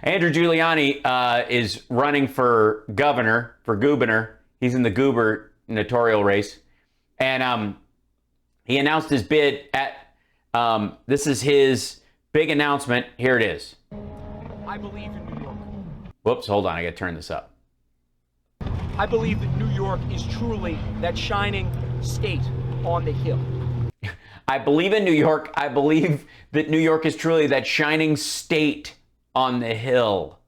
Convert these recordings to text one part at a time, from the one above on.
Andrew Giuliani is running for governor, for goobernator. He's in the gubernatorial race. And he announced his bid at, this is his big announcement. Here it is. I believe in New York. Whoops, hold on. I got to turn this up. I believe that New York is truly that shining state on the hill. I believe in New York. I believe that New York is truly that shining state on the hill.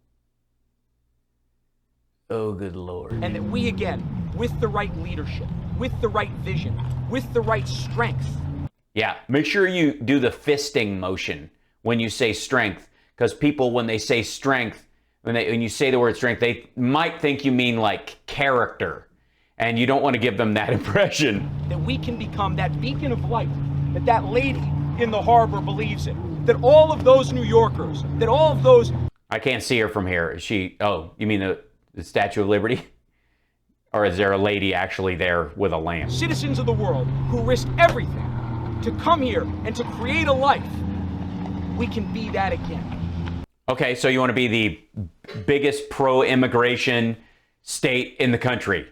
Oh, good Lord. And that we, again, with the right leadership, with the right vision, with the right strength. Yeah, make sure you do the fisting motion when you say strength, because people, when they say strength, when you say the word strength, they might think you mean like character, and you don't want to give them that impression. That we can become that beacon of light that that lady in the harbor believes in. That all of those New Yorkers, that all of those... I can't see her from here. Is she, oh, you mean the Statue of Liberty? Or is there a lady actually there with a lamp? Citizens of the world who risk everything to come here and to create a life. We can be that again. Okay, so you want to be the biggest pro-immigration state in the country.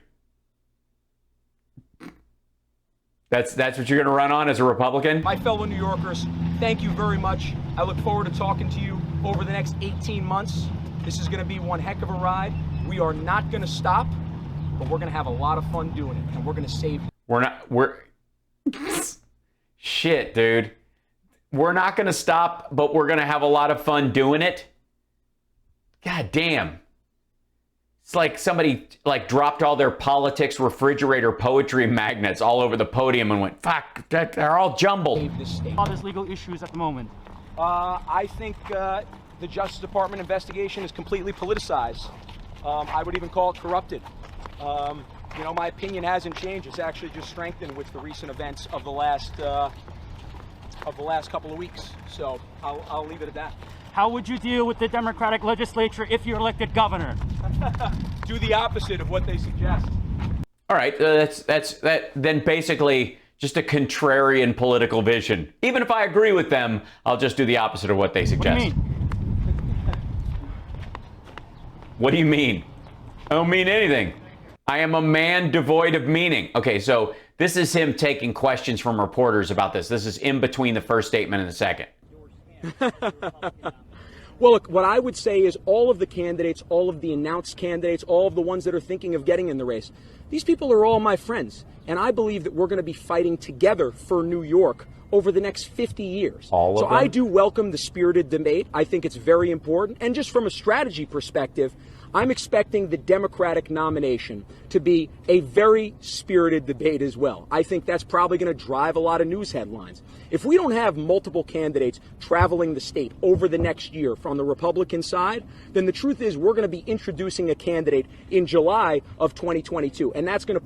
That's what you're going to run on as a Republican? My fellow New Yorkers, thank you very much. I look forward to talking to you over the next 18 months. This is going to be one heck of a ride. We are not going to stop, but we're going to have a lot of fun doing it, and we're going to save you. Shit, dude. We're not going to stop, but we're going to have a lot of fun doing it. God damn. It's like somebody dropped all their politics refrigerator poetry magnets all over the podium and went, fuck, they're all jumbled. All these legal issues at the moment. I think the Justice Department investigation is completely politicized. I would even call it corrupted. You know, my opinion hasn't changed. It's actually just strengthened with the recent events of the last couple of weeks. So I'll leave it at that. How would you deal with the Democratic legislature if you're elected governor? Do the opposite of what they suggest. All right, that. Then basically just a contrarian political vision. Even if I agree with them, I'll just do the opposite of what they suggest. What do you mean? What do you mean? I don't mean anything. I am a man devoid of meaning. Okay, so this is him taking questions from reporters about this. This is in between the first statement and the second. Well, look, what I would say is all of the candidates, all of the announced candidates, all of the ones that are thinking of getting in the race, these people are all my friends. And I believe that we're going to be fighting together for New York over the next 50 years. All of them? I do welcome the spirited debate. I think it's very important. And just from a strategy perspective, I'm expecting the Democratic nomination to be a very spirited debate as well. I think that's probably going to drive a lot of news headlines. If we don't have multiple candidates traveling the state over the next year from the Republican side, then the truth is we're going to be introducing a candidate in July of 2022, and that's going to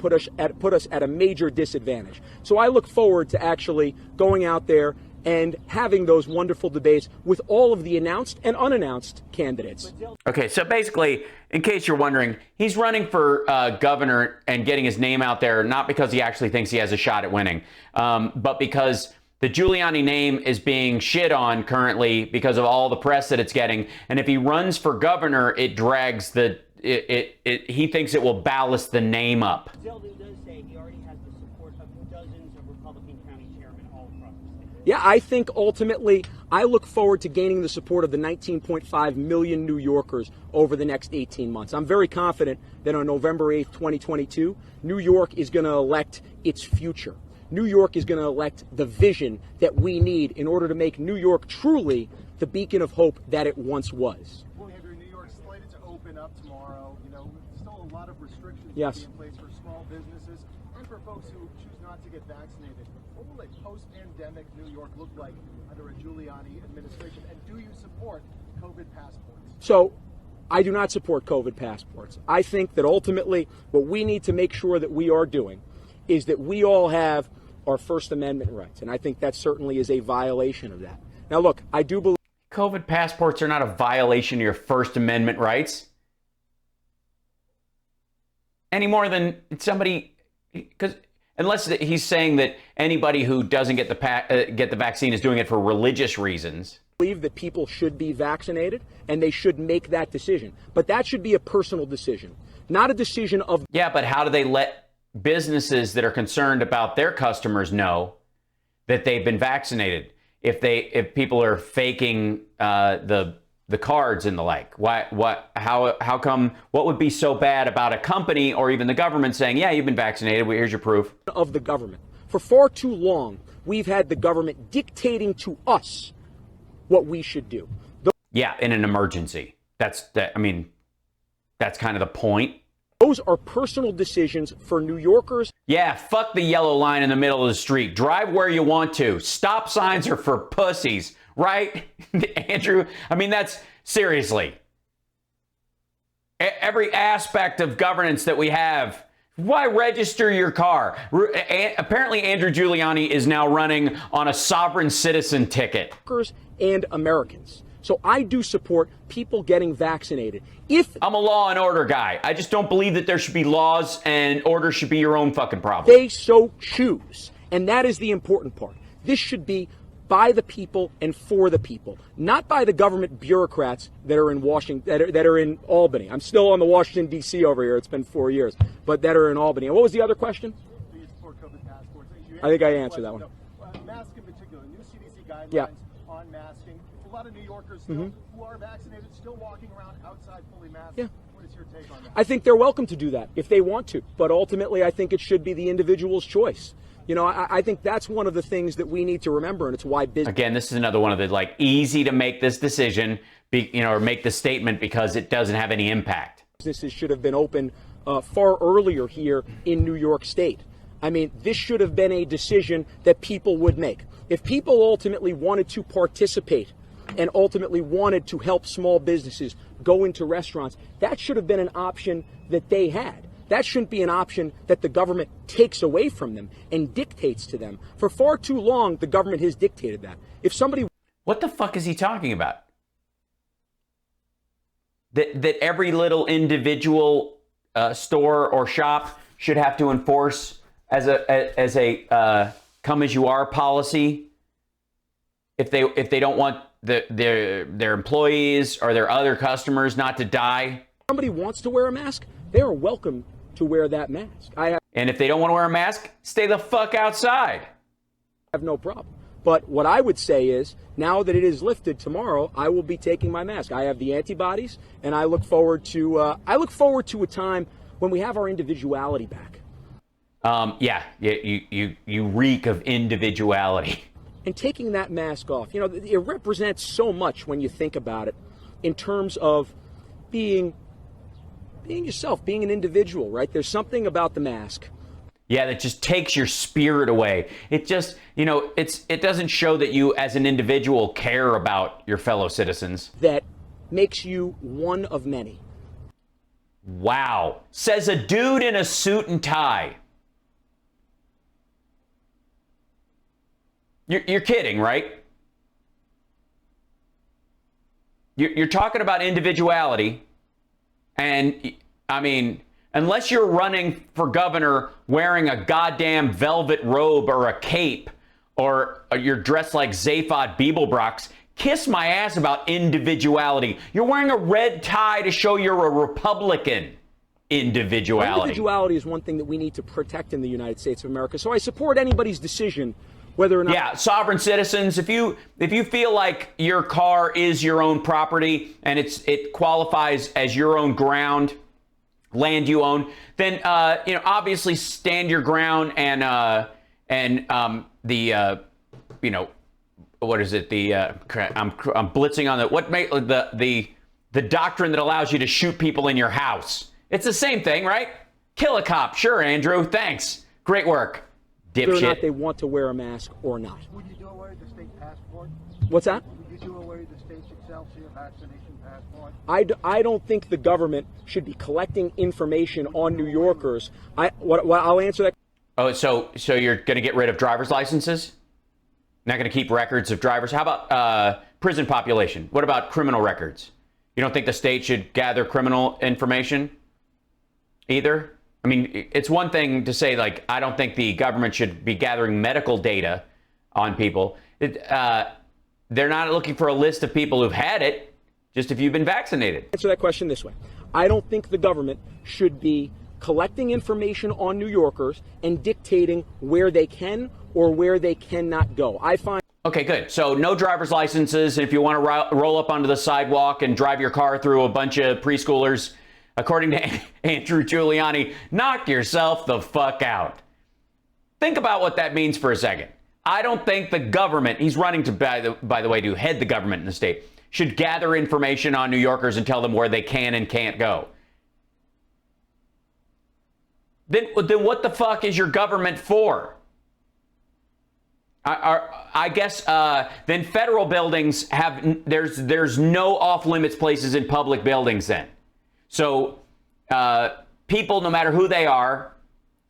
put us at a major disadvantage. So I look forward to actually going out there and having those wonderful debates with all of the announced and unannounced candidates. Okay, so basically, in case you're wondering, he's running for governor and getting his name out there, not because he actually thinks he has a shot at winning, but because the Giuliani name is being shit on currently because of all the press that it's getting. And if he runs for governor, it drags he thinks it will ballast the name up. Zeldin does say he already has the support of dozens of Republican county chairmen all across the state. Yeah, I think ultimately I look forward to gaining the support of the 19.5 million New Yorkers over the next 18 months. I'm very confident that on November 8th, 2022, New York is going to elect its future. New York is going to elect the vision that we need in order to make New York truly the beacon of hope that it once was. Well, Andrew, New York's slated to open up tomorrow. You know, still a lot of restrictions Yes. in place for small businesses and for folks who choose not to get vaccinated. What will a post-pandemic New York look like under a Giuliani administration? And do you support COVID passports? So I do not support COVID passports. I think that ultimately what we need to make sure that we are doing is that we all have our First Amendment rights. And I think that certainly is a violation of that. Now, look, I do believe COVID passports are not a violation of your First Amendment rights. Any more than somebody, because unless he's saying that anybody who doesn't get the vaccine is doing it for religious reasons, believe that people should be vaccinated and they should make that decision. But that should be a personal decision, not a decision of. Yeah, but how do they let businesses that are concerned about their customers know that they've been vaccinated if people are faking the cards and the like? How come, what would be so bad about a company or even the government saying, yeah, you've been vaccinated, well, here's your proof? Of the government. For far too long, we've had the government dictating to us what we should do. Yeah, in an emergency. That's kind of the point. Those are personal decisions for New Yorkers. Yeah, fuck the yellow line in the middle of the street. Drive where you want to. Stop signs are for pussies, right? Andrew, I mean, that's seriously. Every aspect of governance that we have. Why register your car? Apparently, Andrew Giuliani is now running on a sovereign citizen ticket. And Americans. So I do support people getting vaccinated. I'm a law and order guy. I just don't believe that there should be laws and order should be your own fucking problem. They so choose. And that is the important part. This should be by the people and for the people, not by the government bureaucrats that are in Washington, that are in Albany. I'm still on the Washington, D.C. over here. It's been 4 years, but that are in Albany. And what was the other question? Do you support COVID passports? I think I answered that one. Masks in particular, new CDC guidelines Yeah. on masking. A lot of New Yorkers still, who are vaccinated still walking around outside fully masked. Yeah. What is your take on that? I think they're welcome to do that if they want to, but ultimately I think it should be the individual's choice. You know, I think that's one of the things that we need to remember, and it's why business. Again, this is another one of the like easy to make this decision, or make the statement because it doesn't have any impact. Businesses should have been open far earlier here in New York State. I mean, this should have been a decision that people would make. If people ultimately wanted to participate and ultimately wanted to help small businesses go into restaurants, that should have been an option that they had. That shouldn't be an option that the government takes away from them and dictates to them. For far too long, the government has dictated that. If somebody... What the fuck is he talking about? That every little individual store or shop should have to enforce as a come as you are policy if they don't want their employees or their other customers not to die. Somebody wants to wear a mask, they are welcome to wear that mask. And if they don't want to wear a mask, stay the fuck outside. Have no problem. But what I would say is, now that it is lifted tomorrow, I will be taking my mask. I have the antibodies, and I look forward to a time when we have our individuality back. You reek of individuality. And taking that mask off, you know, it represents so much when you think about it, in terms of being yourself, being an individual, right? There's something about the mask. Yeah, that just takes your spirit away. It just, it doesn't show that you as an individual care about your fellow citizens. That makes you one of many. Wow. Says a dude in a suit and tie. You're kidding, right? You're talking about individuality. And, I mean, unless you're running for governor wearing a goddamn velvet robe or a cape, or you're dressed like Zaphod Beeblebrox, kiss my ass about individuality. You're wearing a red tie to show you're a Republican. Individuality. Individuality is one thing that we need to protect in the United States of America. So I support anybody's decision whether or not... Yeah, sovereign citizens, if you feel like your car is your own property and it qualifies as your own ground, land you own, then obviously stand your ground and what is it? I'm blitzing on the doctrine that allows you to shoot people in your house. It's the same thing, right? Kill a cop. Sure, Andrew. Thanks. Great work. Dipshit. Whether or not they want to wear a mask or not. Would you do away with the state passport? What's that? Would you do away with the state's Excelsior vaccination passport? I don't think the government should be collecting information on New Yorkers. I'll answer that. Oh, so you're going to get rid of driver's licenses? Not going to keep records of drivers? How about prison population? What about criminal records? You don't think the state should gather criminal information either? I mean, it's one thing to say, like, I don't think the government should be gathering medical data on people. The they're not looking for a list of people who've had it, just if you've been vaccinated. Answer that question this way. I don't think the government should be collecting information on New Yorkers and dictating where they can or where they cannot go. I find. Okay, good. So no driver's licenses. If you want to roll up onto the sidewalk and drive your car through a bunch of preschoolers, according to Andrew Giuliani, knock yourself the fuck out. Think about what that means for a second. I don't think the government, he's running to, by the way, to head the government in the state, should gather information on New Yorkers and tell them where they can and can't go. Then what the fuck is your government for? I guess then federal buildings have, there's no off-limits places in public buildings then. So people, no matter who they are,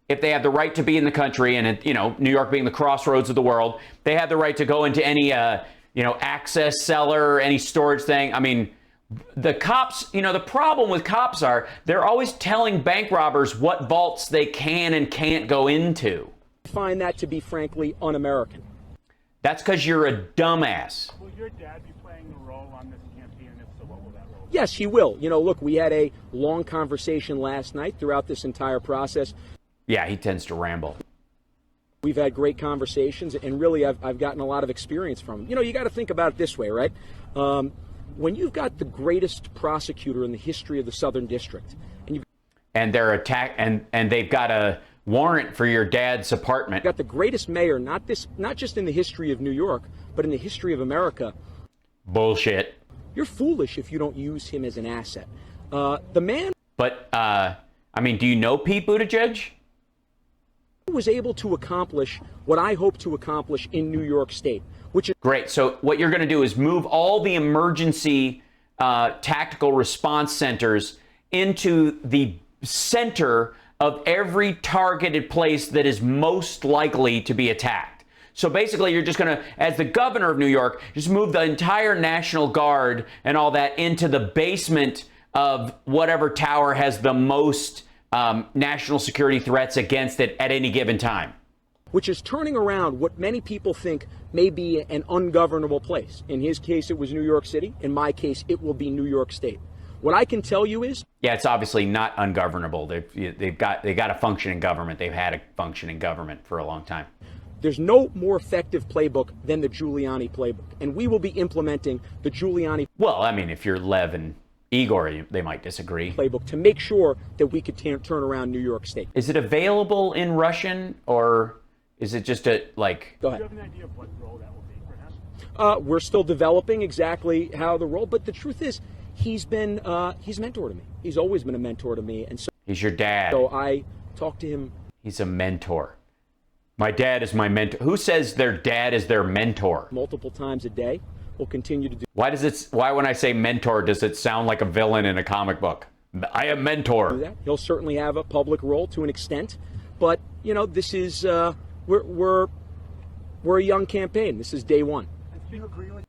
if they have the right to be in the country, and New York being the crossroads of the world, they have the right to go into any access cellar, any storage thing. I mean, the cops, the problem with cops are they're always telling bank robbers what vaults they can and can't go into. I find that to be frankly un-American. That's because you're a dumbass. Will your dad be playing a role on this campaign, and if so, what will that role be? Yes, he will. Look, we had a long conversation last night throughout this entire process. Yeah, he tends to ramble. We've had great conversations, and really I've gotten a lot of experience from him. You got to think about it this way, right? When you've got the greatest prosecutor in the history of the Southern District, and they're and they've got a warrant for your dad's apartment. Got the greatest mayor, not just in the history of New York, but in the history of America. Bullshit. You're foolish if you don't use him as an asset. The man. But do you know Pete Buttigieg? Was able to accomplish what I hope to accomplish in New York State, which is great. So what you're going to do is move all the emergency tactical response centers into the center of every targeted place that is most likely to be attacked. So basically, you're just going to, as the governor of New York, just move the entire National Guard and all that into the basement of whatever tower has the most national security threats against it at any given time. Which is turning around what many people think may be an ungovernable place. In his case, it was New York City. In my case, it will be New York State. What I can tell you is... Yeah, it's obviously not ungovernable. They've got a function in government. They've had a function in government for a long time. There's no more effective playbook than the Giuliani playbook. And we will be implementing the Giuliani... Well, if you're Lev and Igor, they might disagree. ...playbook to make sure that we could turn around New York State. Is it available in Russian, or is it just a, like... Go ahead. Do you have an idea of what role that will be, perhaps? We're still developing exactly how the role, but the truth is, he's a mentor to me. He's always been a mentor to me. And so he's your dad. So I talk to him. He's a mentor. My dad is my mentor. Who says their dad is their mentor? Multiple times a day. We'll continue to do. Why when I say mentor, does it sound like a villain in a comic book? I am mentor. Do that. He'll certainly have a public role to an extent, but this is we're a young campaign. This is day one. Do you agree with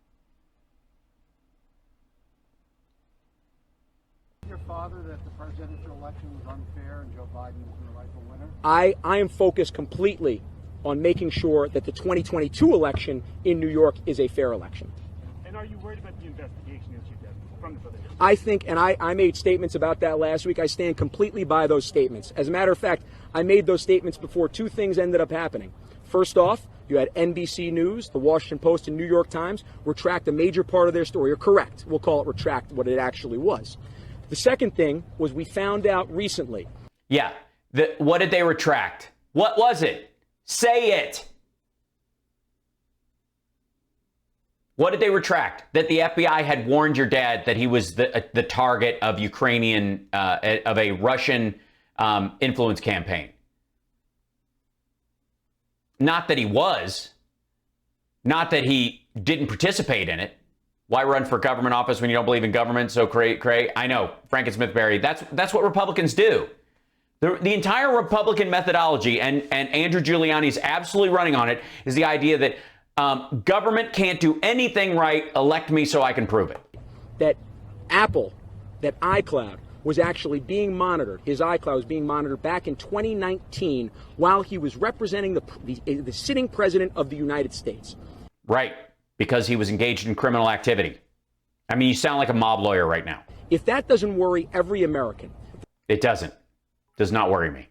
your father that the presidential election was unfair and Joe Biden was the rightful winner? I am focused completely on making sure that the 2022 election in New York is a fair election. And are you worried about the investigation into your dad from the other district? I think, and I made statements about that last week. I stand completely by those statements. As a matter of fact, I made those statements before two things ended up happening. First off, you had NBC News, the Washington Post, and New York Times retract a major part of their story, or correct. We'll call it retract what it actually was. The second thing was we found out recently. Yeah. What did they retract? What was it? Say it. What did they retract? That the FBI had warned your dad that he was the target of of a Russian influence campaign. Not that he was. Not that he didn't participate in it. Why run for government office when you don't believe in government? So cray. I know, Franken Smith-Berry. That's what Republicans do. The entire Republican methodology, and Andrew Giuliani is absolutely running on it, is the idea that government can't do anything right. Elect me so I can prove it. That Apple, that iCloud was actually being monitored. His iCloud was being monitored back in 2019 while he was representing the sitting president of the United States. Right. because he was engaged in criminal activity. I mean, you sound like a mob lawyer right now. If that doesn't worry every American. It doesn't. Does not worry me.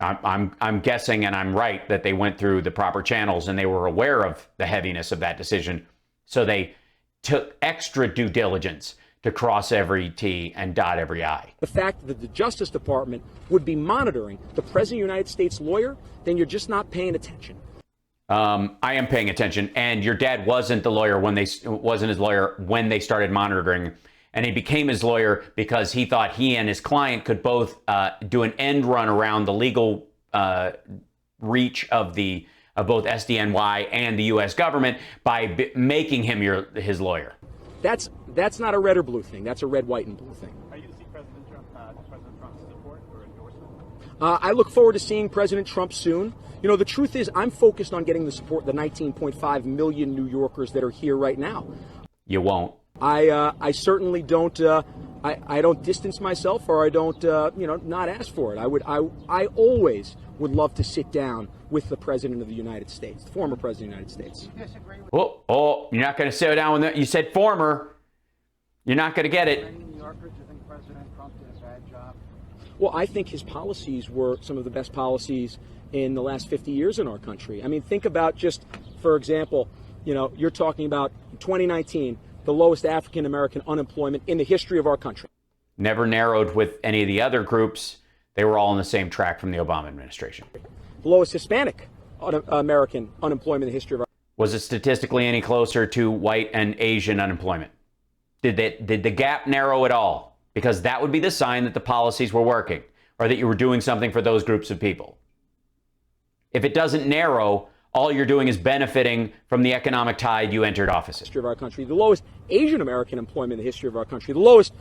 I'm guessing, and I'm right, that they went through the proper channels and they were aware of the heaviness of that decision. So they took extra due diligence to cross every T and dot every I. The fact that the Justice Department would be monitoring the President of the United States lawyer, then you're just not paying attention. I am paying attention, and your dad wasn't the lawyer wasn't his lawyer when they started monitoring, and he became his lawyer because he thought he and his client could both do an end run around the legal reach of both SDNY and the U.S. government by making him his lawyer. That's not a red or blue thing. That's a red, white, and blue thing. Are you to see President Trump's support or endorsement? I look forward to seeing President Trump soon. You know, the truth is I'm focused on getting the support of the 19.5 million New Yorkers that are here right now. You won't. I certainly don't. I don't distance myself, or I don't, not ask for it. I always would love to sit down with the President of the United States, the former President of the United States. Oh, you're not going to sit down with that. You said former. You're not going to get it. New Yorkers, do you think President Trump did a bad job? Well, I think his policies were some of the best policies in the last 50 years in our country. I mean, think about just, for example, you're talking about 2019, the lowest African American unemployment in the history of our country. Never narrowed with any of the other groups. They were all on the same track from the Obama administration. The lowest Hispanic American unemployment in the history of our country. Was it statistically any closer to white and Asian unemployment? Did the gap narrow at all? Because that would be the sign that the policies were working, or that you were doing something for those groups of people. If it doesn't narrow, all you're doing is benefiting from the economic tide you entered office in. History of our country, the lowest Asian American employment in the history of our country, the lowest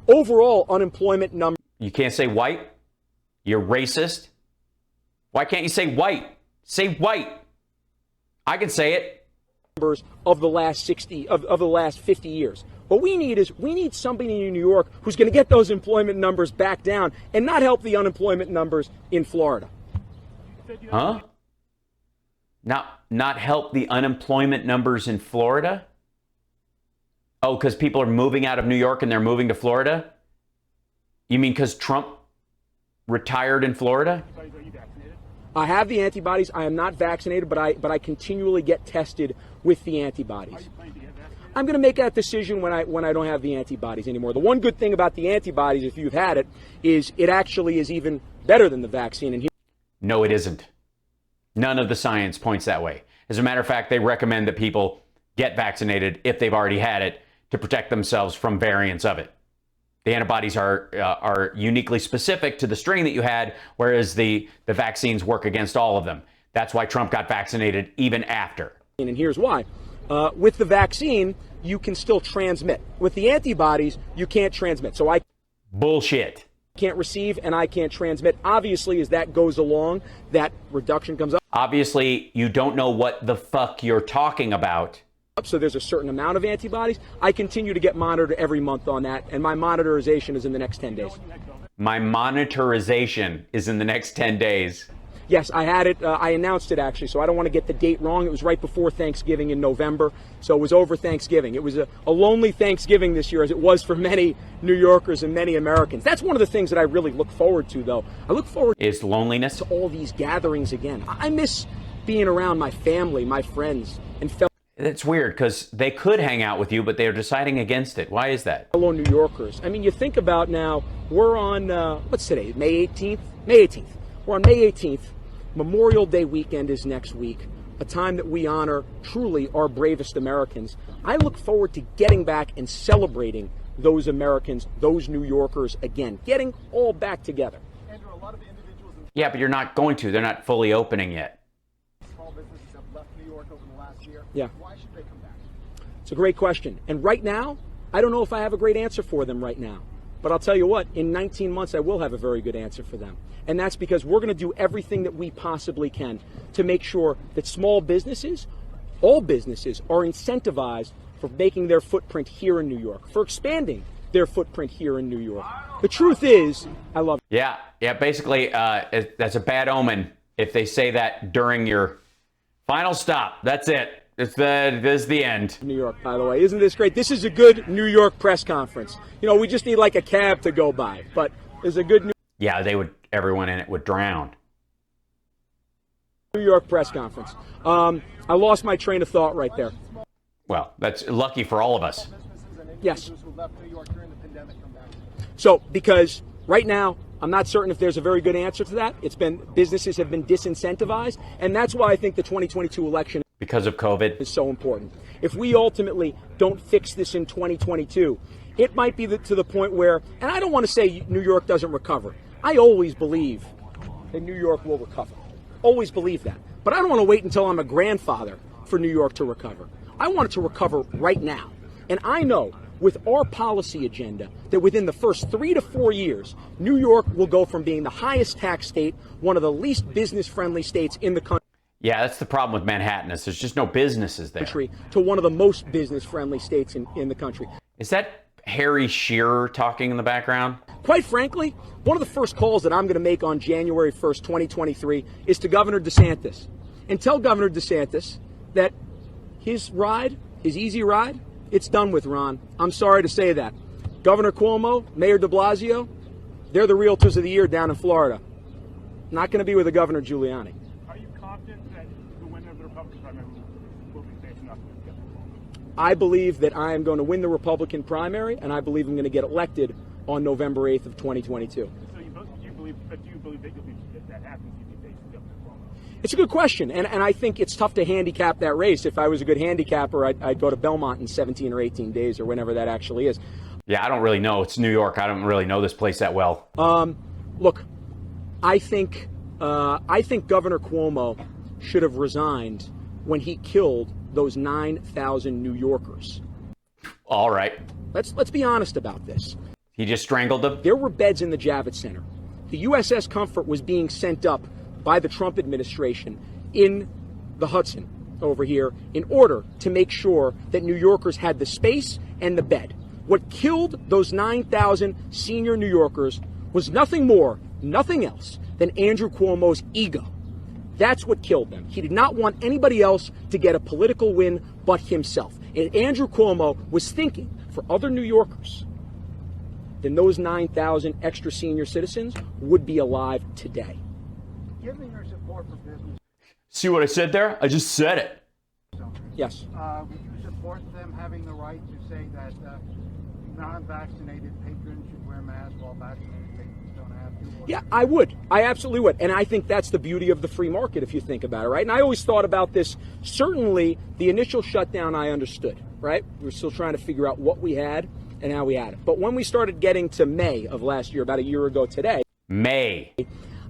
overall unemployment number. You can't say white? You're racist? Why can't you say white? Say white. I can say it. Of the last 50 years. What we need somebody in New York who's going to get those employment numbers back down and not help the unemployment numbers in Florida. Huh? Not help the unemployment numbers in Florida? Oh, because people are moving out of New York and they're moving to Florida? You mean because Trump retired in Florida? Are you vaccinated? I have the antibodies. I am not vaccinated, but I continually get tested with the antibodies. Are you planning to get vaccinated? I'm going to make that decision when I don't have the antibodies anymore. The one good thing about the antibodies, if you've had it, is it actually is even better than the vaccine. And No, it isn't. None of the science points that way. As a matter of fact, they recommend that people get vaccinated if they've already had it to protect themselves from variants of it. The antibodies are uniquely specific to the strain that you had, whereas the vaccines work against all of them. That's why Trump got vaccinated even after. And here's why. With the vaccine, you can still transmit. With the antibodies, you can't transmit. So I Bullshit. can't receive and I can't transmit. Obviously, as that goes along, that reduction comes up. Obviously, you don't know what the fuck you're talking about. So there's a certain amount of antibodies. I continue to get monitored every month on that, and my monitorization is in the next 10 days. My monitorization is in the next 10 days. Yes, I had it. I announced it, actually, so I don't want to get the date wrong. It was right before Thanksgiving in November, so it was over Thanksgiving. It was a lonely Thanksgiving this year, as it was for many New Yorkers and many Americans. That's one of the things that I really look forward to, though. I look forward Is loneliness? to all these gatherings again. I miss being around my family, my friends, and It's weird because they could hang out with you, but they're deciding against it. Why is that? fellow New Yorkers. I mean, you think about now, we're on, what's today, May 18th? May 18th. We're on May 18th. Memorial Day weekend is next week, a time that we honor truly our bravest Americans. I look forward to getting back and celebrating those Americans, those New Yorkers again, getting all back together. Andrew, a lot of individuals and Yeah, but you're not going to. They're not fully opening yet. small businesses have left New York over the last year. Yeah. Why should they come back? It's a great question. And right now, I don't know if I have a great answer for them right now. But I'll tell you what, in 19 months, I will have a very good answer for them. And that's because we're going to do everything that we possibly can to make sure that small businesses, all businesses, are incentivized for making their footprint here in New York, for expanding their footprint here in New York. The truth is, I love it. Yeah. Basically, that's a bad omen if they say that during your final stop. That's it. This is the end. New York, by the way. Isn't this great? This is a good New York press conference. You know, we just need like a cab to go by, but there's a good Yeah, everyone in it would drown. New York press conference. I lost my train of thought right there. Well, that's lucky for all of us. Yes. Who left New York during the pandemic come back? So, because right now, I'm not certain if there's a very good answer to that. Businesses have been disincentivized, and that's why I think the 2022 election Because of COVID. is so important. If we ultimately don't fix this in 2022, it might be to the point where, and I don't want to say New York doesn't recover. I always believe that New York will recover. Always believe that. But I don't want to wait until I'm a grandfather for New York to recover. I want it to recover right now. And I know with our policy agenda that within the first 3 to 4 years, New York will go from being the highest tax state, one of the least business-friendly states in the country, Yeah, that's the problem with Manhattan is there's just no businesses there. to one of the most business-friendly states in the country. Is that Harry Shearer talking in the background? Quite frankly, one of the first calls that I'm going to make on January 1st, 2023 is to Governor DeSantis. And tell Governor DeSantis that his easy ride, it's done with, Ron. I'm sorry to say that. Governor Cuomo, Mayor de Blasio, they're the realtors of the year down in Florida. Not going to be with the Governor Giuliani. Are you confident that the winner of the Republican primary will be facing off with Governor Cuomo? I believe that I am going to win the Republican primary, and I believe I'm going to get elected on November 8th of 2022. So do you believe that if that happens, you'll be facing Governor Cuomo? It's a good question, and I think it's tough to handicap that race. If I was a good handicapper, I'd go to Belmont in 17 or 18 days or whenever that actually is. Yeah, I don't really know. It's New York. I don't really know this place that well. Look, I think Governor Cuomo should have resigned when he killed those 9,000 New Yorkers. All right. Let's be honest about this. He just strangled them? There were beds in the Javits Center. The USS Comfort was being sent up by the Trump administration in the Hudson over here in order to make sure that New Yorkers had the space and the bed. What killed those 9,000 senior New Yorkers was nothing more, nothing else than Andrew Cuomo's ego. That's what killed them. He did not want anybody else to get a political win but himself. And Andrew Cuomo was thinking for other New Yorkers, then those 9,000 extra senior citizens would be alive today. Given your support for business, See what I said there? I just said it. Yes. would you support them having the right to say that non-vaccinated patrons should wear masks while vaccinated patrons don't have to? Yeah, I would. I absolutely would. And I think that's the beauty of the free market, if you think about it, right? And I always thought about this. Certainly, the initial shutdown I understood, right? We were still trying to figure out what we had and how we had it. But when we started getting to May of last year, about a year ago today, May.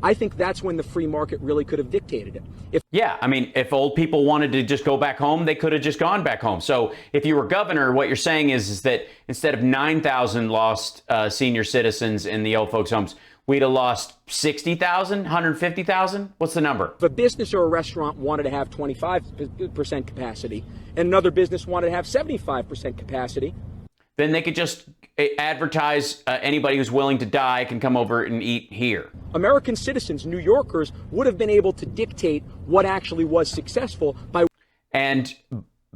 I think that's when the free market really could have dictated it. Yeah, I mean, if old people wanted to just go back home, they could have just gone back home. So if you were governor, what you're saying is that instead of 9,000 lost senior citizens in the old folks' homes, we'd have lost 60,000, 150,000? What's the number? If a business or a restaurant wanted to have 25% capacity and another business wanted to have 75% capacity, Then they could just advertise anybody who's willing to die can come over and eat here. American citizens, New Yorkers, would have been able to dictate what actually was successful by. And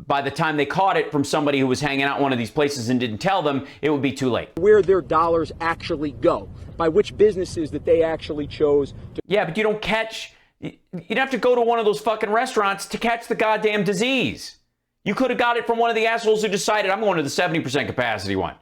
by the time they caught it from somebody who was hanging out in one of these places and didn't tell them, it would be too late. Where their dollars actually go, by which businesses that they actually chose to. Yeah, but you don't catch. You'd have to go to one of those fucking restaurants to catch the goddamn disease. You could have got it from one of the assholes who decided I'm going to the 70% capacity one.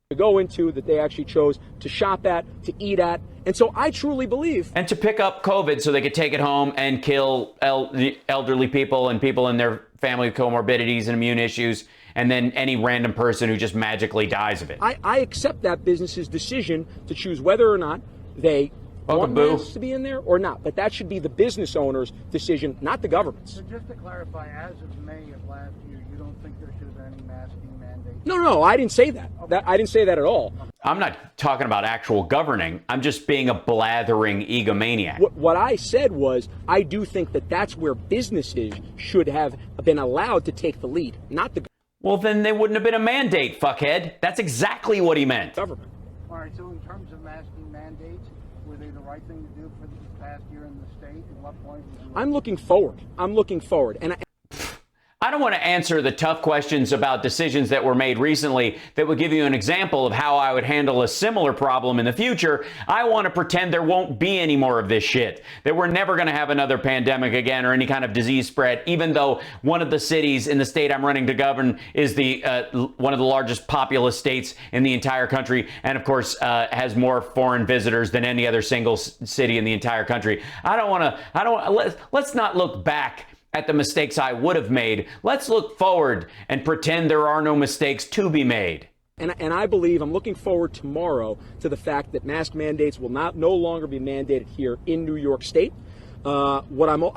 To go into that they actually chose to shop at, to eat at. And so I truly believe. And to pick up COVID so they could take it home and kill elderly people and people in their family with comorbidities and immune issues, and then any random person who just magically dies of it. I accept that business's decision to choose whether or not they want masks to be in there or not. But that should be the business owner's decision, not the government's. So just to clarify, as of May of last year, you don't think there should have been any masking mandate? No, I didn't say that. I didn't say that at all. I'm not talking about actual governing. I'm just being a blathering egomaniac. What I said was, I do think that that's where businesses should have been allowed to take the lead, not the Well, then there wouldn't have been a mandate, fuckhead. That's exactly what he meant. government. All right, so in terms of masking mandates, were they the right thing to do for this past year in the state? At what point? I'm looking forward. And I don't want to answer the tough questions about decisions that were made recently that would give you an example of how I would handle a similar problem in the future. I want to pretend there won't be any more of this shit, that we're never going to have another pandemic again or any kind of disease spread, even though one of the cities in the state I'm running to govern is the one of the largest populous states in the entire country, and of course has more foreign visitors than any other single city in the entire country. Let's not look back at the mistakes I would have made. Let's look forward and pretend there are no mistakes to be made. And I believe, I'm looking forward tomorrow to the fact that mask mandates will no longer be mandated here in New York State. I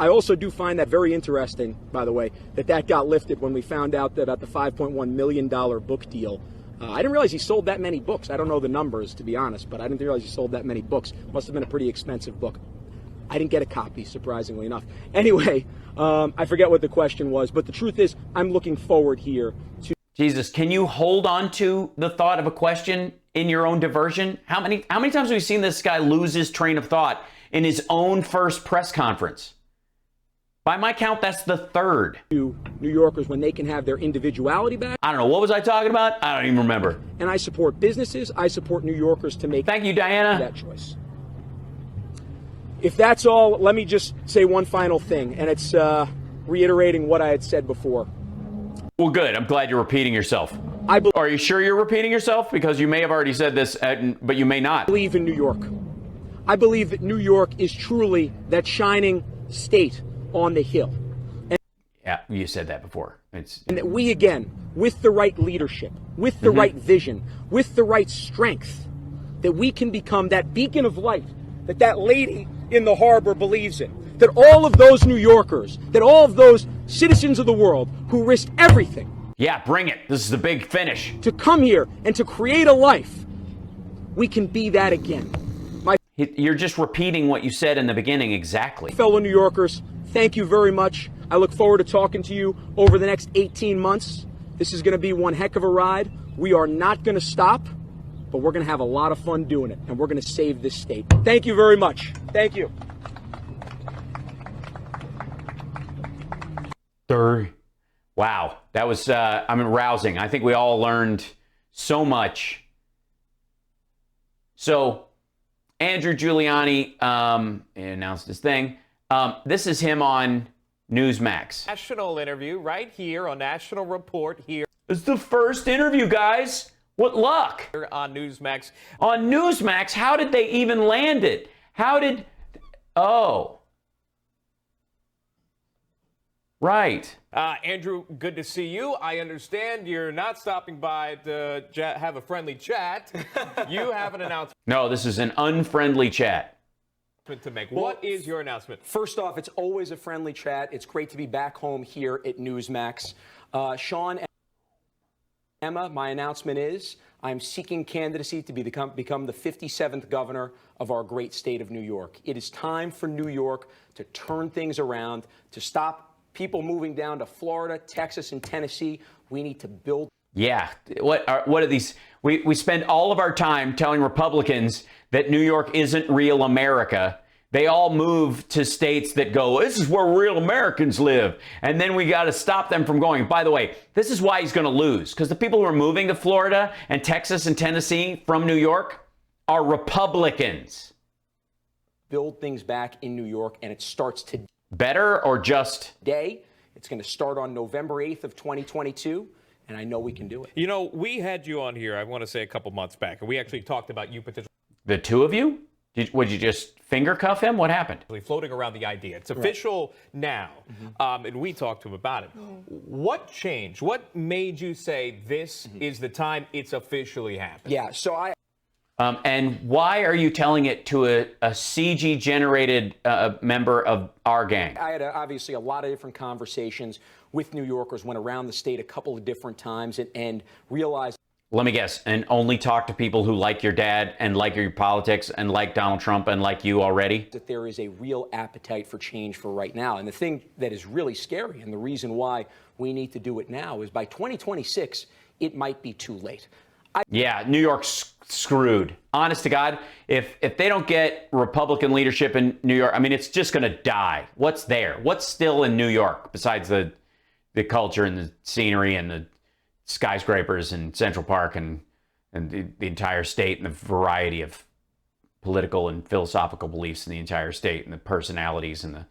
also do find that very interesting, by the way, that got lifted when we found out about the $5.1 million book deal. I didn't realize he sold that many books. I don't know the numbers, to be honest, but I didn't realize he sold that many books. Must have been a pretty expensive book. I didn't get a copy, surprisingly enough. Anyway, I forget what the question was, but the truth is, I'm looking forward here to... Jesus, can you hold on to the thought of a question in your own diversion? How many times have we seen this guy lose his train of thought in his own first press conference? By my count, that's the third. New Yorkers when they can have their individuality back. I don't know. What was I talking about? I don't even remember. And I support businesses. I support New Yorkers to make Thank you, Diana. that choice. If that's all, let me just say one final thing, and it's reiterating what I had said before. Well, good. I'm glad you're repeating yourself. Are you sure you're repeating yourself? Because you may have already said this, but you may not. I believe in New York. I believe that New York is truly that shining state on the hill. Yeah, you said that before. And that we, again, with the right leadership, with the right vision, with the right strength, that we can become that beacon of light that lady in the harbor believes in. That all of those New Yorkers, that all of those citizens of the world who risked everything. Yeah, bring it. This is the big finish. To come here and to create a life, we can be that again. You're just repeating what you said in the beginning exactly. Fellow New Yorkers, thank you very much. I look forward to talking to you over the next 18 months. This is going to be one heck of a ride. We are not going to stop, but we're going to have a lot of fun doing it, and we're going to save this state. Thank you very much. Thank you. Wow, that was rousing. I think we all learned so much. So, Andrew Giuliani announced his thing. This is him on Newsmax. National interview right here on National Report here. It's the first interview, guys. What luck. On Newsmax. On Newsmax, how did they even land it? Right. Andrew, good to see you. I understand you're not stopping by to have a friendly chat. You have an announcement No, this is an unfriendly chat. to make. What is your announcement? First off, it's always a friendly chat. It's great to be back home here at Newsmax. Sean and Emma, my announcement is I'm seeking candidacy to become the 57th governor of our great state of New York. It is time for New York to turn things around, to stop people moving down to Florida, Texas, and Tennessee. We need to build. Yeah. What are these? We spend all of our time telling Republicans that New York isn't real America. They all move to states that go, this is where real Americans live. And then we got to stop them from going. By the way, this is why he's going to lose. Because the people who are moving to Florida and Texas and Tennessee from New York are Republicans. Build things back in New York, and it starts today. Better or just? Today. It's going to start on November 8th of 2022, and I know we can do it. You know, we had you on here, I want to say a couple months back, and we actually talked about you potentially. The two of you? Would you just finger cuff him? What happened? Floating around the idea. It's official now, and we talked to him about it. What changed? What made you say this is the time it's officially happening? Yeah, so and why are you telling it to a CG-generated member of our gang? I had obviously a lot of different conversations with New Yorkers, went around the state a couple of different times and realized. Let me guess, and only talk to people who like your dad and like your politics and like Donald Trump and like you already? That there is a real appetite for change for right now. And the thing that is really scary, and the reason why we need to do it now, is by 2026, it might be too late. Yeah, New York's screwed. Honest to God, if they don't get Republican leadership in New York, I mean, it's just going to die. What's there? What's still in New York besides the the culture and the scenery and the skyscrapers in Central Park and the entire state and the variety of political and philosophical beliefs in the entire state and the personalities and the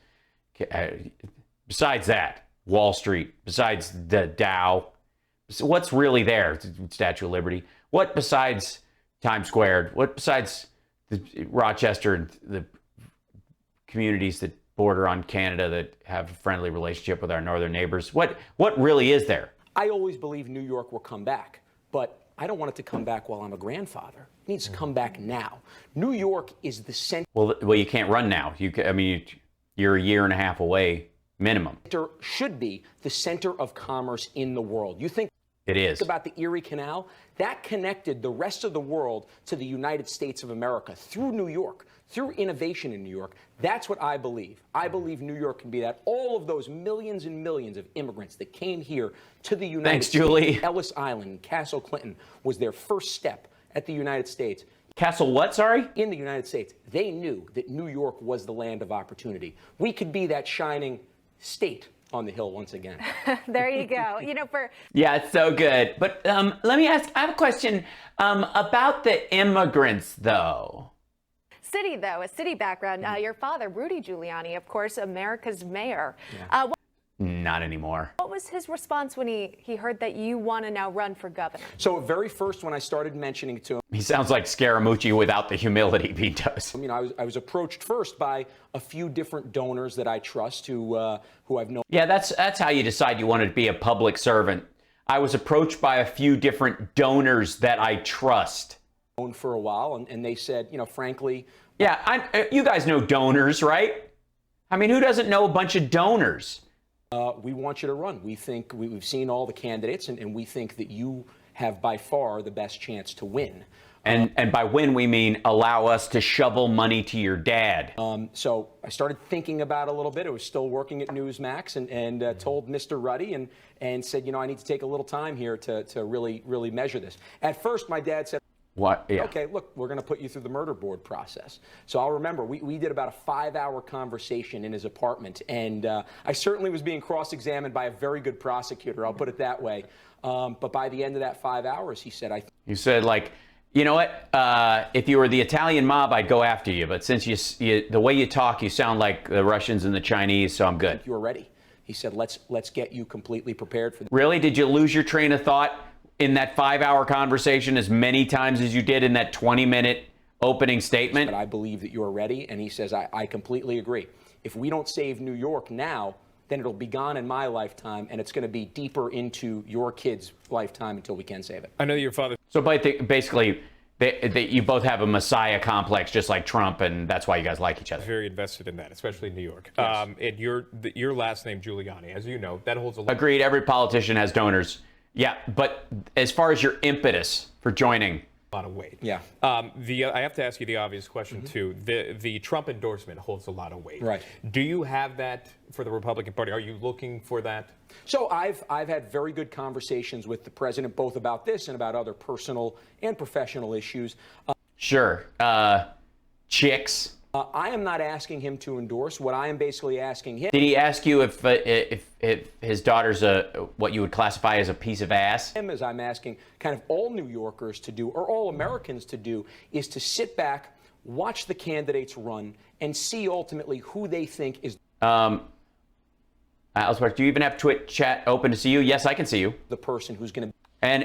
besides that, Wall Street, besides the Dow, what's really there? Statue of Liberty. What besides Times Square? What besides the Rochester and the communities that border on Canada that have a friendly relationship with our northern neighbors? What really is there? I always believe New York will come back, but I don't want it to come back while I'm a grandfather. It needs to come back now. New York is the center. Well, you can't run now. You're a year and a half away minimum. Should be the center of commerce in the world. You think It is. about the Erie Canal? That connected the rest of the world to the United States of America through New York, through innovation in New York. That's what I believe. I believe New York can be that. All of those millions and millions of immigrants that came here to the United Thanks, States. Julie. Ellis Island and Castle Clinton was their first step at the United States. Castle what, sorry? In the United States, they knew that New York was the land of opportunity. We could be that shining state on the hill once again. There you go. Yeah, it's so good. But let me ask, I have a question about the immigrants, though. A city background. Your father, Rudy Giuliani, of course, America's mayor. Yeah. Not anymore. What was his response when he heard that you want to now run for governor? So very first, when I started mentioning it to him, He sounds like Scaramucci without the humility he does. I was approached first by a few different donors that I trust who I've known. Yeah, that's how you decide you want to be a public servant. I was approached by a few different donors that I trust. For a while, and they said, frankly. Yeah, you guys know donors, right? I mean, who doesn't know a bunch of donors? We want you to run. We think we've seen all the candidates, and we think that you have by far the best chance to win. And by win, we mean allow us to shovel money to your dad. So I started thinking about it a little bit. I was still working at Newsmax and told Mr. Ruddy and said, I need to take a little time here to really measure this. At first, my dad said, What? Yeah. okay, look, we're going to put you through the murder board process. So I'll remember, we did about a 5-hour conversation in his apartment, and I certainly was being cross-examined by a very good prosecutor, I'll put it that way. But by the end of that 5 hours, he said, You said, like, you know what? If you were the Italian mob, I'd go after you. But since the way you talk, you sound like the Russians and the Chinese, so I'm good. You're ready. He said, let's get you completely prepared for this. Really? Did you lose your train of thought in that 5-hour conversation as many times as you did in that 20-minute opening statement? But I believe that you're ready. And he says, I completely agree. If we don't save New York now, then it'll be gone in my lifetime, and it's going to be deeper into your kids' lifetime until we can save it. I know your father. So basically, you both have a messiah complex, just like Trump, and that's why you guys like each other. Very invested in that, especially in New York. Yes. And your last name, Giuliani, as you know, that holds a lot. Agreed. Every politician has donors. Yeah, but as far as your impetus for joining, A lot of weight. Yeah. I have to ask you the obvious question too. The Trump endorsement holds a lot of weight. Right. Do you have that for the Republican Party? Are you looking for that? So I've had very good conversations with the president, both about this and about other personal and professional issues. sure. Chicks. I am not asking him to endorse. What I am basically asking him Did he ask you if his daughter's what you would classify as a piece of ass? as I'm asking kind of all New Yorkers to do, or all Americans to do, is to sit back, watch the candidates run, and see ultimately who they think is Elsbeth, do you even have Twitch chat open to see you? Yes, I can see you. the person who's going to. And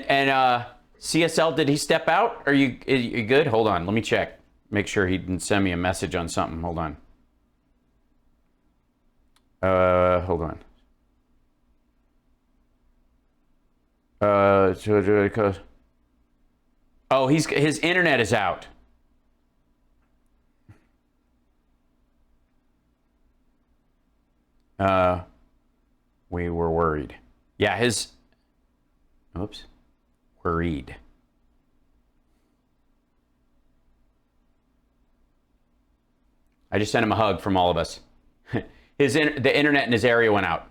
CSL, did he step out? Are you good? Hold on, let me check. Make sure he didn't send me a message on something. Hold on. Hold on. Oh, his internet is out. We were worried. Yeah, oops. Worried. I just sent him a hug from all of us. The internet in his area went out.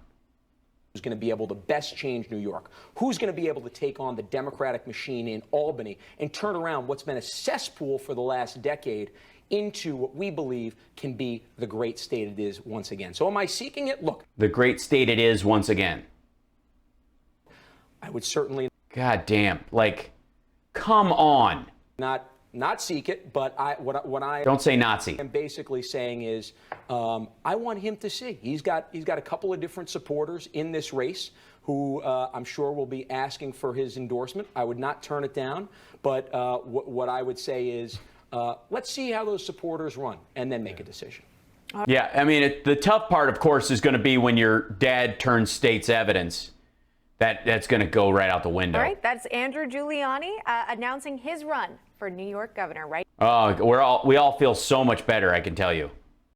Who's going to be able to best change New York? Who's going to be able to take on the Democratic machine in Albany and turn around what's been a cesspool for the last decade into what we believe can be the great state it is once again? So am I seeking it? Look. The great state it is once again. I would certainly God damn. Like, come on. not seek it, but what I Don't say Nazi. am basically saying is I want him to see. He's got a couple of different supporters in this race who I'm sure will be asking for his endorsement. I would not turn it down, but what I would say is let's see how those supporters run and then make a decision. Yeah, I mean, the tough part, of course, is going to be when your dad turns state's evidence. That's going to go right out the window. All right, that's Andrew Giuliani announcing his run for New York governor, right? Oh, we all feel so much better, I can tell you.